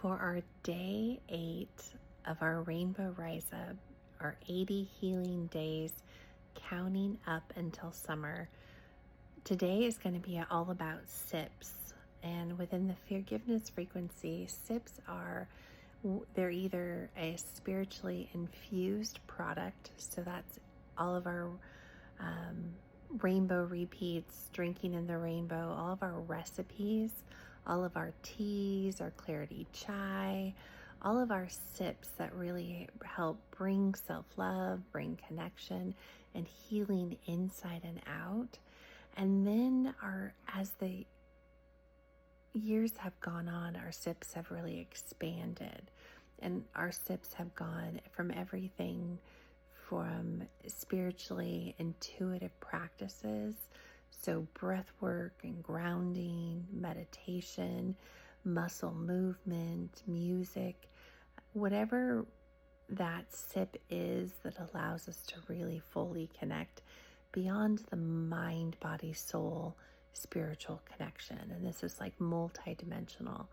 For our day 8 of our Rainbow Rise Up, our 80 healing days, counting up until summer, today is going to be all about SIPS. And within the Feargiveness frequency, SIPS they're either a spiritually infused product, so that's all of our rainbow repeats, drinking in the rainbow, all of our recipes, all of our teas, our clarity chai, all of our sips that really help bring self-love, bring connection and healing inside and out. And then as the years have gone on, our sips have really expanded, and our sips have gone from everything from spiritually intuitive practices, so breath work and grounding, meditation, muscle movement, music, whatever that sip is that allows us to really fully connect beyond the mind, body, soul, spiritual connection. And this is like multidimensional.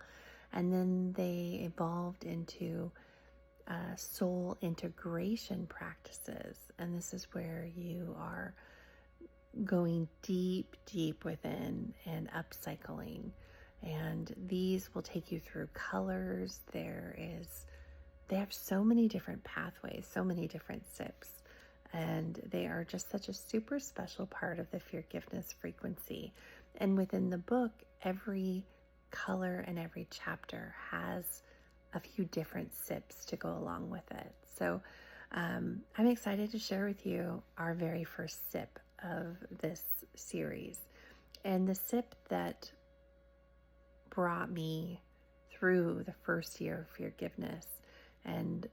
And then they evolved into soul integration practices. And this is where you are going deep, deep within and upcycling. And these will take you through colors. They have so many different pathways, so many different sips. And they are just such a super special part of the Feargiveness frequency. And within the book, every color and every chapter has a few different sips to go along with it. So I'm excited to share with you our very first sip of this series. And the sip that brought me through the first year of Feargiveness. And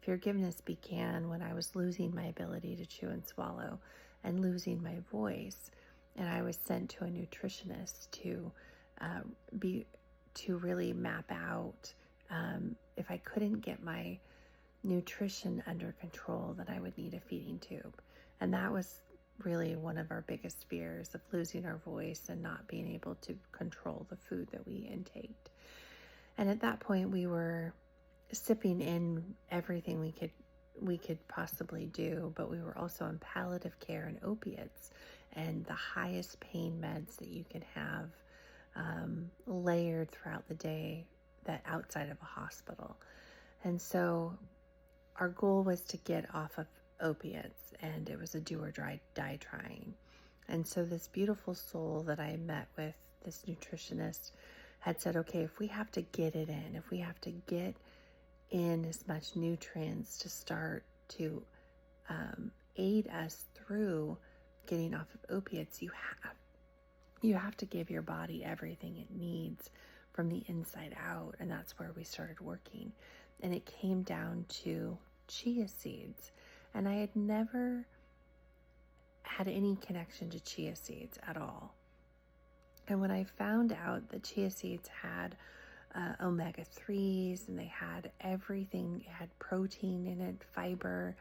Feargiveness began when I was losing my ability to chew and swallow and losing my voice. And I was sent to a nutritionist to really map out if I couldn't get my nutrition under control, that I would need a feeding tube. And that was really one of our biggest fears, of losing our voice and not being able to control the food that we intaked. And at that point, we were sipping in everything we could possibly do, but we were also on palliative care and opiates and the highest pain meds that you can have layered throughout the day, that outside of a hospital. And so our goal was to get off of opiates, and it was a do or die trying. And so this beautiful soul that I met with, this nutritionist, had said, okay, if we have to get it in, if we have to get in as much nutrients to start to aid us through getting off of opiates, you have to give your body everything it needs from the inside out. And that's where we started working. And it came down to chia seeds. And I had never had any connection to chia seeds at all. And when I found out that chia seeds had omega-3s, and they had everything, it had protein in it, fiber,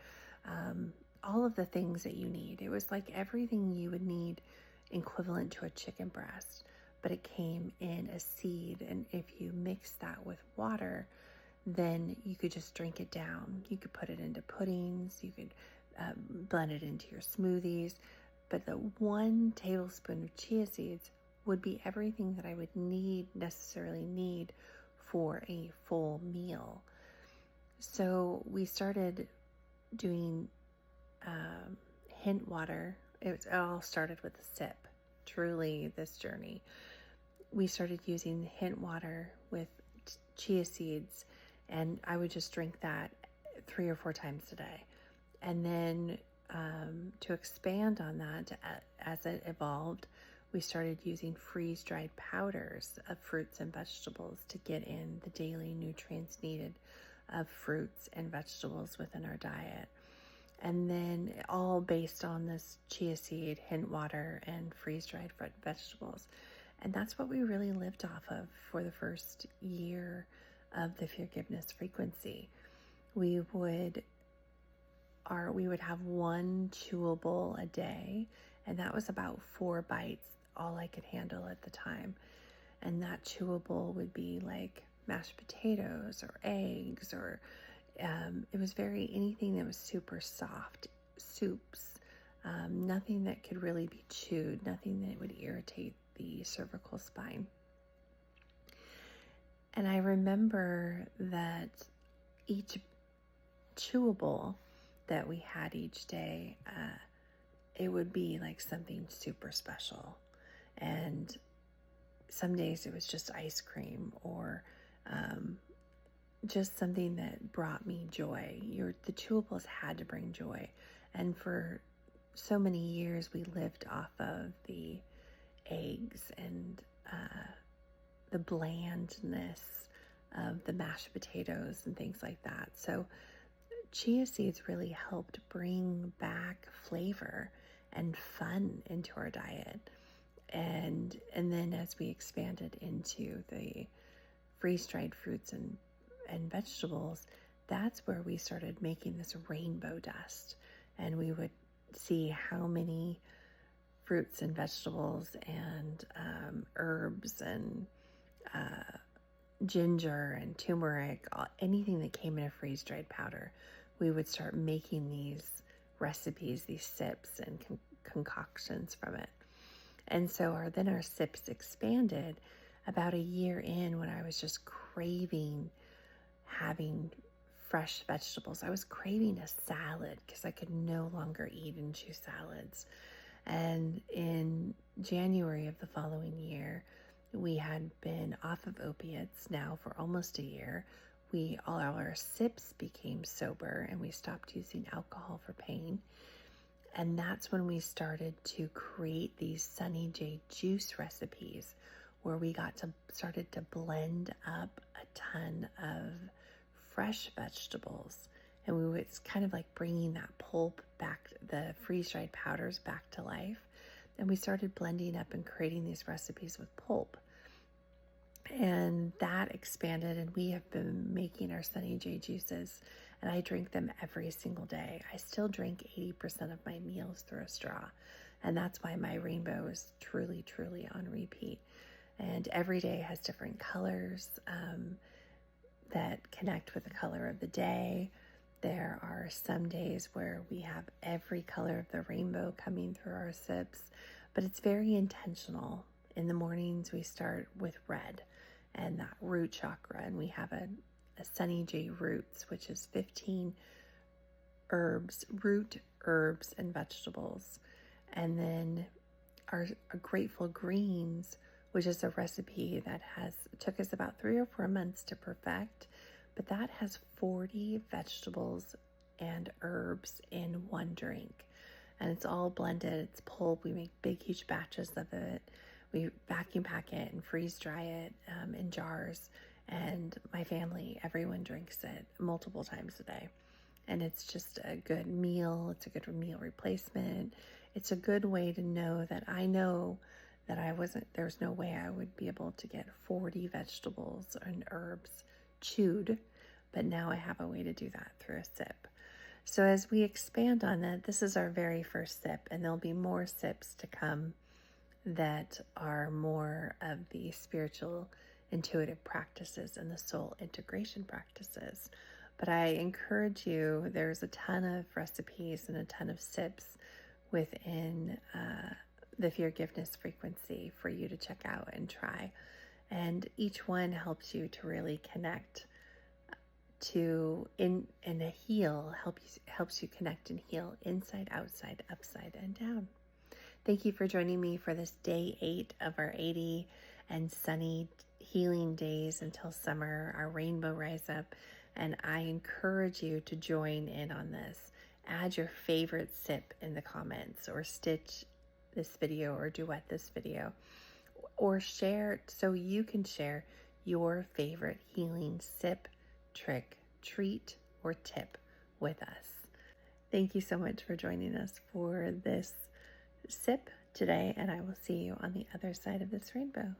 all of the things that you need. It was like everything you would need equivalent to a chicken breast, but it came in a seed. And if you mix that with water, then you could just drink it down. You could put it into puddings, you could blend it into your smoothies, but the 1 tablespoon of chia seeds would be everything that I would necessarily need for a full meal. So we started doing hint water. It all started with a sip, truly, this journey. We started using hint water with chia seeds, and I would just drink that 3 or 4 times a day. And then to expand on that, as it evolved, we started using freeze-dried powders of fruits and vegetables to get in the daily nutrients needed of fruits and vegetables within our diet. And then all based on this chia seed, hint water, and freeze-dried vegetables. And that's what we really lived off of for the first year of the Feargiveness frequency. We would have 1 chewable a day, and that was about 4 bites, all I could handle at the time. And that chewable would be like mashed potatoes or eggs, or it was anything that was super soft, soups, nothing that could really be chewed, nothing that would irritate the cervical spine. And I remember that each chewable that we had each day, it would be like something super special. And some days it was just ice cream, or just something that brought me joy. The chewables had to bring joy. And for so many years, we lived off of the eggs and the blandness of the mashed potatoes and things like that. So chia seeds really helped bring back flavor and fun into our diet. And then as we expanded into the freeze-dried fruits and vegetables, that's where we started making this rainbow dust. And we would see how many fruits and vegetables and herbs and ginger and turmeric, anything that came in a freeze-dried powder, we would start making these recipes, these SIPs and concoctions from it. And so our SIPs expanded about a year in, when I was just craving having fresh vegetables. I was craving a salad because I could no longer eat and chew salads. And in January of the following year, we had been off of opiates now for almost a year. All our SIPs became sober, and we stopped using alcohol for pain. And that's when we started to create these Sunny J juice recipes, where we started to blend up a ton of fresh vegetables. And it's kind of like bringing that pulp back, the freeze-dried powders back to life. And we started blending up and creating these recipes with pulp. And that expanded, and we have been making our Sunny J juices, and I drink them every single day. I still drink 80% of my meals through a straw, and that's why my rainbow is truly, truly on repeat. And every day has different colors that connect with the color of the day. There are some days where we have every color of the rainbow coming through our SIPs, but it's very intentional. In the mornings, we start with red and that root chakra, and we have a Sunny J Roots, which is 15 root herbs and vegetables. And then our Grateful Greens, which is a recipe that took us about 3 or 4 months to perfect, but that has 40 vegetables and herbs in one drink. And it's all blended, it's pulp. We make big, huge batches of it. We vacuum pack it and freeze dry it in jars. And my family, everyone drinks it multiple times a day. And it's just a good meal. It's a good meal replacement. It's a good way to know that there's no way I would be able to get 40 vegetables and herbs chewed, but now I have a way to do that through a SIP. So as we expand on that, this is our very first SIP, and there'll be more SIPs to come that are more of the spiritual intuitive practices and the soul integration practices. But I encourage you, there's a ton of recipes and a ton of SIPs within the Feargiveness frequency for you to check out and try. And each one helps you to really connect and heal, helps you connect and heal inside, outside, upside, and down. Thank you for joining me for this day 8 of our 80 and sunny healing days until summer, our Rainbow Rise Up. And I encourage you to join in on this. Add your favorite SIP in the comments, or stitch this video or duet this video, or share so you can share your favorite healing SIP, trick, treat, or tip with us. Thank you so much for joining us for this SIP today, and I will see you on the other side of this rainbow.